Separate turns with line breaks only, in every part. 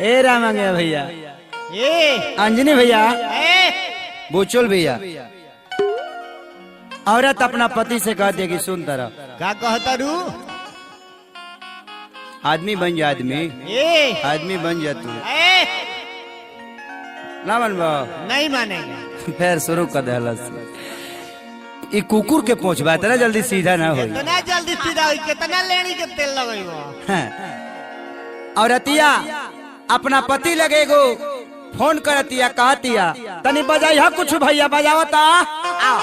ए रामांगे भैया,
ए
अंजनी भैया,
ए
बुचुल भैया, औरत अपना पति से कहती है कि सुन तरह
का कहता रू
आदमी बन जा, आदमी बन जा तू।
ए
ना बनबा
नहीं मानेंगे।
फिर शुरू कर दे। ई कुकुर के पहुंचबा तेरा जल्दी सीधा ना हो।
कितना जल्दी सीधा होई, कितना लेनी के तेल लगेगो।
औरतिया अपना पति लगेगो फोन करतिया, कहतिया तनी बजाई कुछ भैया बजावता। आओ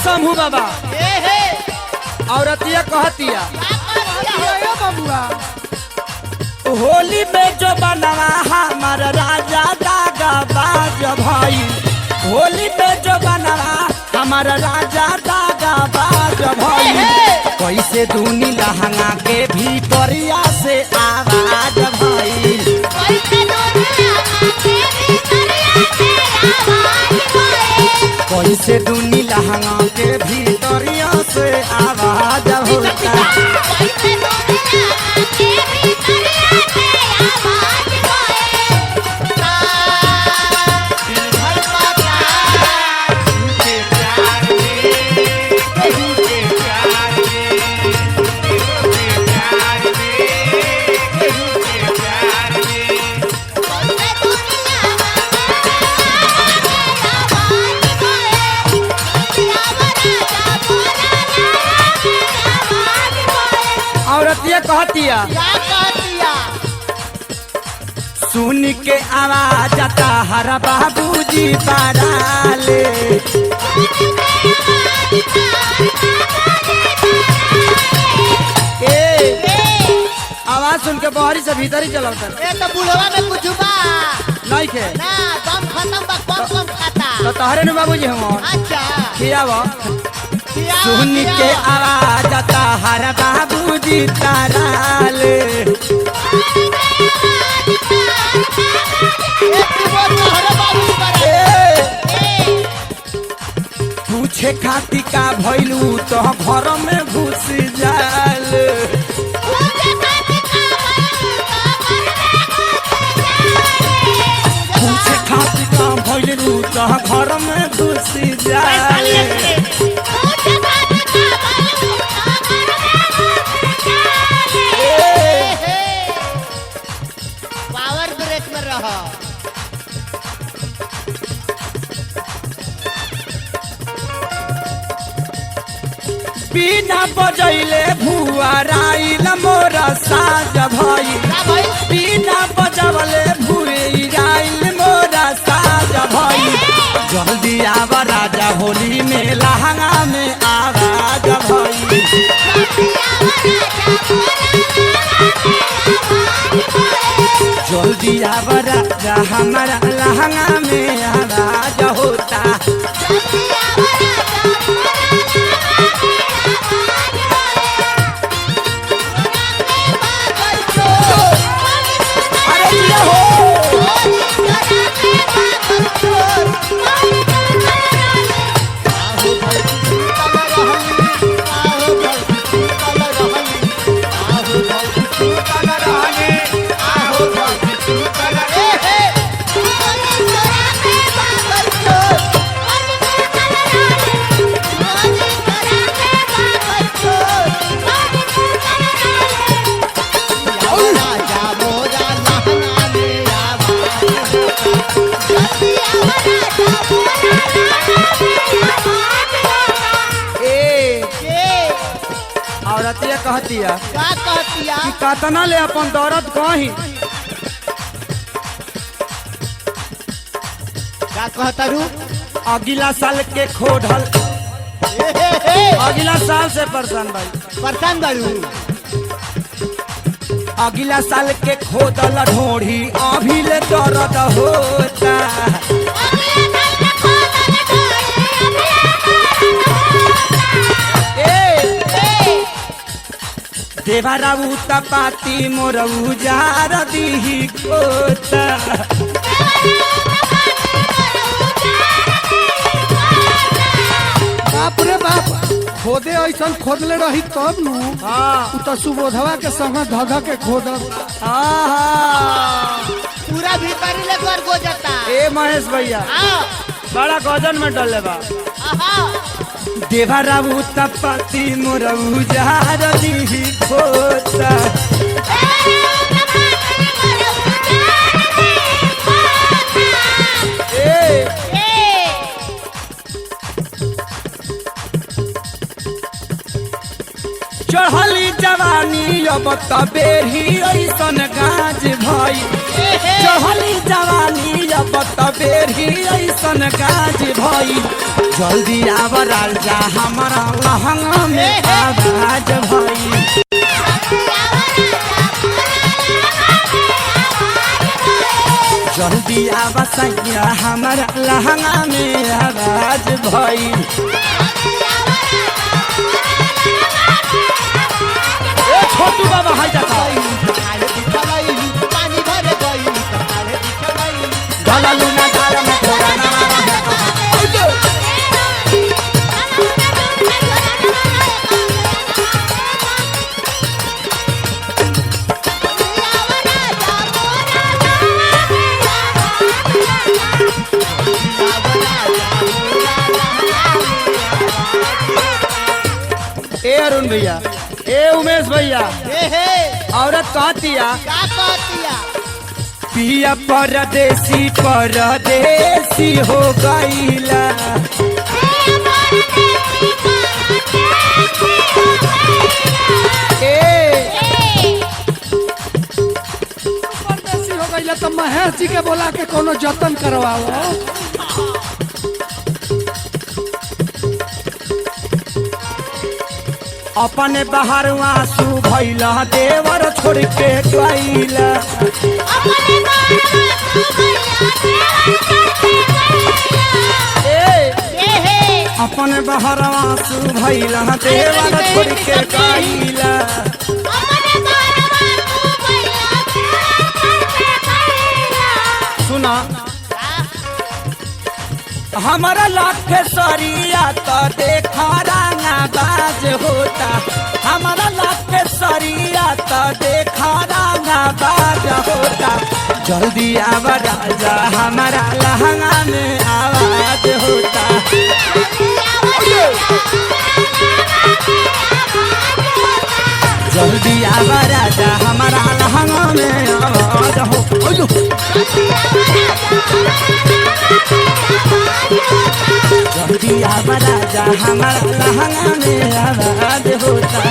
शंभू बाबा, औरतिया कहतिया होली में जो बनवा हमारा राजा दागा बाज भाई, होली में जो बनवा हमारा राजा दागा बाज भाई, कैसे दूनी लहंगा के भीतरिया से आवाज भाई, कैसे दूनी लहंगा के भीतरिया से आवाज होता। औरतिया कहतिया सुन के आवाज आता हरा बाबूजी पाराले, आवाज सुन के बाहरी से भीतर ही चलाता।
तो बुढ़वा में कुछ बा
नहीं खे
ना, दम खत्म बा, कम खाता।
तो तहरे न बाबूजी हम
अच्छा
खियावा। सुन के आवाज आता हर बाबूजी ताराले, पूछे खाती का भैलू तो घर में घुस जाल, पूछे खाती का भैलू तो घर में घुस जाल।
पावर ब्रेक में रहो।
बिना बजैले भुआराइल मोरा साज भाई, बिना बजवले भुआराइल मोरा साज भाई, जल्दी आव राजा होली में लहंगा में आवाज भाई, जल्दी आव राजा हमारा लहंगा में आवाज होता।
ए
औरत ये कहती है
का कहतिया
कि कतना ले अपन दौरत कही
का कहतरू
अगला साल के खोडल अगला साल से परेशान भाई
परेशान बारू
अगला साल के खोदल ढोढ़ी अभी ले दर्द होता देवरा पाती मोर उजार दी कोता
बाप रे बाप खोदे ऐसा खोदले रही तब नु
हाँ
उ तो सुबोधवा के संग धध के खोदल
पूरा भीतरी ले कर गो जाता
ए महेश भैया
हाँ
बड़ा गजन में डले बा
हाँ
देवरा पाती मोर उजार दी कोता चढ़ली जवानी अब तबेरी ऐसन गाज भई चढ़ली जवानी अब तबेरी ऐसन गाज भई जल्दी आव राजा हमारा लहंगा में आवाज भई जल्दी आव सैया हमारा लहंगा में आवाज भई छोटू बाबा हाय जाता
पानी भर गई
ढला लूना धारा में थोड़ा ना ए अरुण भैया ए उमेश भैया औरत कहतिया
का कहतिया
पिया परदेसी परदेसी हो गईला
परदेसी हो गई तो महेश जी के बोला के कोनो जतन करवाओ
अपने बाहर आंसू भैला देवर छोड़ के गईला अपने बाहर आंसू भैला देवर छोड़ के गईला सुना हमारा लाख सरिया तो देखा राना बाज होता हमारा लाख सरिया तो देखा राना बाज होता जल्दी आव राजा हमारा लहंगा में आवाज होता जल्दी आव राजा हमारा लहंगा में आवाज हो जल्दी आव राजा हमारा लहंगा में आवाज होता